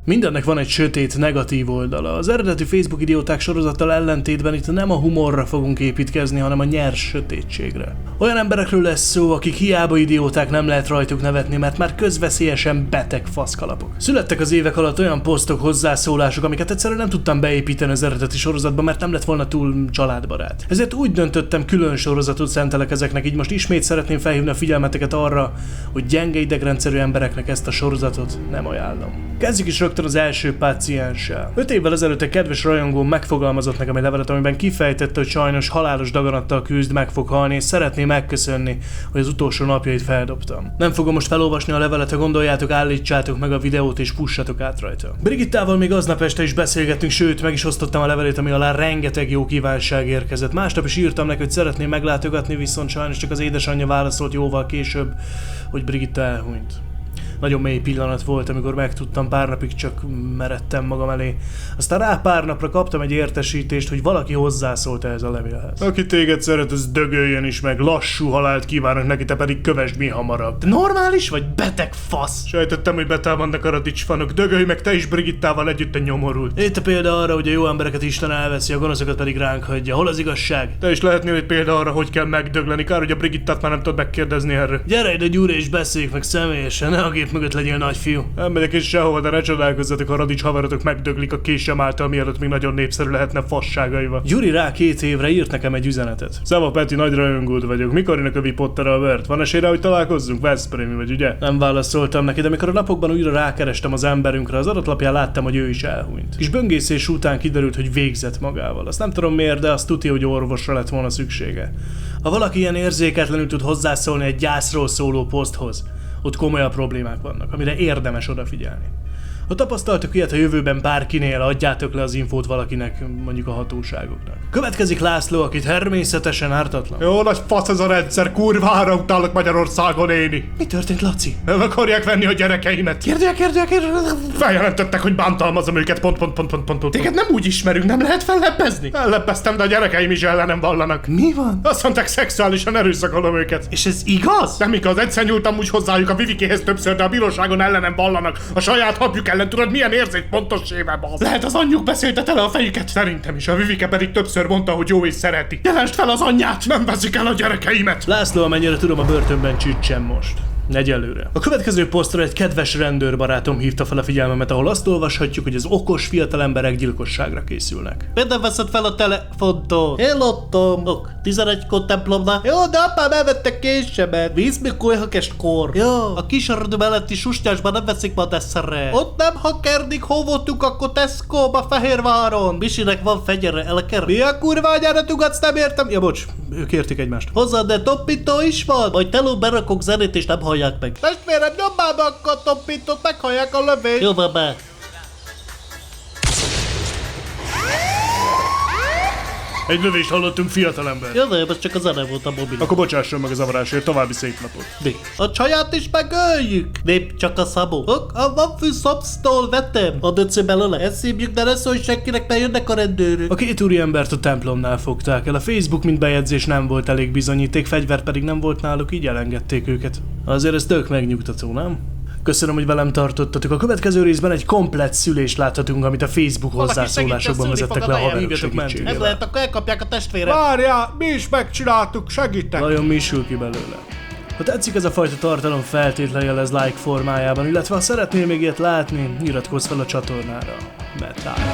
Mindennek van egy sötét, negatív oldala. Az eredeti Facebook idióták sorozattal ellentétben itt nem a humorra fogunk építkezni, hanem a nyers sötétségre. Olyan emberekről lesz szó, akik hiába idióták, nem lehet rajtuk nevetni, mert már közveszélyesen beteg faszkalapok. Születtek az évek alatt olyan posztok, hozzászólások, amiket egyszerűen nem tudtam beépíteni az eredeti sorozatba, mert nem lett volna túl családbarát. Ezért úgy döntöttem, külön sorozatot szentelek ezeknek, így most ismét szeretném felhívni a figyelmeteket arra, hogy gyenge idegrendszerű embereknek ezt a sorozatot nem ajánlom. Kezdjük is rögtön az első pácienssel. 5 évvel ezelőtt egy kedves rajongó megfogalmazott nekem egy levelet, amiben kifejtette, hogy sajnos halálos daganattal küzd, meg fog halni, és szeretné megköszönni, hogy az utolsó napjait feldobtam. Nem fogom most felolvasni a levelet, ha gondoljátok, állítsátok meg a videót és pussatok át rajta. Brigittával még aznap este is beszélgettünk, sőt, meg is osztottam a levelét, ami alá rengeteg jó kívánság érkezett. Másnap is írtam neki, hogy szeretném meglátogatni, viszont sajnos csak az édesanyja válaszolt jóval később, hogy Brigitta elhunyt. Nagyon mély pillanat volt, amikor megtudtam, pár napig csak meredtem magam elé. Aztán rá pár napra kaptam egy értesítést, hogy valaki hozzászólt ehhez a levélhez. Aki téged szeret, az dögöljön is meg, lassú halált kívánok neki, te pedig kövesd mi hamarabb. De normális vagy beteg fasz? Sejtettem, hogy betámadnak a Radics fanok, dögölj meg te is Brigittával együtt a nyomorult. Itt a példa arra, hogy a jó embereket Isten elveszi, a gonoszokat pedig ránk hagyja. Hol az igazság? Te is lehetnél egy példa arra, hogy kell megdögleni, kár, hogy a Brigittát már nem tudod megkérdezni erről. Gyere ide, Gyuri, és beszéljük meg személyesen, ne a gép mögött legyél nagyfiú. Nem megyek is sehova, de ne csodálkozzatok, ha Radics haverotok megdöglik a késem által, mielőtt még nagyon népszerű lehetne fasságaival. Gyuri rá 2 évre írt nekem egy üzenetet. Szava Peti, nagy rajongód vagyok. Mikor jön a Kövi Potter Albert? Van esélyre, hogy találkozzunk? Veszprémi vagy, ugye? Nem válaszoltam neki, de amikor a napokban újra rákerestem az emberünkre, az adatlapján láttam, hogy ő is elhunyt. Kis böngészés után kiderült, hogy végzett magával. Azt nem tudom miért, de azt tudja, hogy orvosra lett volna szüksége. Ha valaki ilyen érzéketlenül tud hozzászólni egy gyászról szóló poszthoz, ott komolyabb problémák vannak, amire érdemes odafigyelni. Ha tapasztaltok ilyet a jövőben bárkinél, adjátok le az infót valakinek, mondjuk a hatóságoknak. Következik László, akit természetesen ártatlan. Jó nagy fasz ez a rendszer, kurvára utálok Magyarországon élni. Mi történt, Laci? Nem akarják venni a gyerekeimet. Kérdője. Feljelentettek, hogy bántalmazom őket, pont. Téged nem úgy ismerünk, nem lehet felleppezni? Felleppeztem, de a gyerekeim is ellenem vallanak. Mi van? Azt mondták, szexuálisan erőszakolom őket. És ez igaz? Nem igaz, egyszer nyúltam úgy hozzájuk a Vivikéhez többször, de a bíróságon ellenem vallanak. A saját apjuk ellen, tudod, milyen érzék pontosével, basz. Lehet az anyjuk beszélte tele a fejüket? Szerintem is. A Vivike pedig többször mondta, hogy jó és szereti. Jelensd fel az anyját! Nem veszik el a gyerekeimet! László, amennyire tudom, a börtönben csüccsem most. Egyelőre. A következő posztra egy kedves rendőrbarátom hívta fel a figyelmemet, ahol azt olvashatjuk, hogy az okos fiatal emberek gyilkosságra készülnek. Miért veszed fel a telefontól? Hello, Tom. 11-kor templomnál. Jó, de apám elvette késemet. Víz mikor hakestkor. Jó. A kiserdő melletti susnyásban nem veszik ma desszere. Ott nem hakerdik, hol voltunk akkor Tesco-ba Fehérváron. Misinek van fegyere, elker. Mi a kurva anyára tugatsz, nem értem? Ja, bocs, ők értik egymást. Hozzá, de toppító is van. Majd teló berakok zenét és nem hallják meg. Testvérem, nyomál be akkor a toppítót, meghallják a lövést. Jó van be. Egy lövést hallottunk, fiatalember. Jó, nem, ez csak a zene volt a mobil. Akkor bocsásson meg a zavarásért, további szép napot. A csaját is megöljük. Nép, csak a Szabó. A van fű szobsztól vettem. A döcő belőle. Ezt szívjuk, de ne szólj senkinek, mert jönnek a rendőrök. A 2 úriembert a templomnál fogták el. A Facebook mint bejegyzés nem volt elég bizonyíték, fegyver pedig nem volt náluk, így elengedték őket. Azért ez tök megnyugtató, nem? Köszönöm, hogy velem tartottatok. A következő részben egy komplett szülést láthatunk, amit a Facebook hozzászólásokban vezettek le a haverok segítségével. Ez lehet, akkor elkapják a testvérem. Várjál, mi is megcsináltuk, segítek. Vajon mi sül ki belőle? Ha tetszik ez a fajta tartalom, feltétlenül jelez like formájában, illetve ha szeretnél még ilyet látni, iratkozz fel a csatornára. Metál.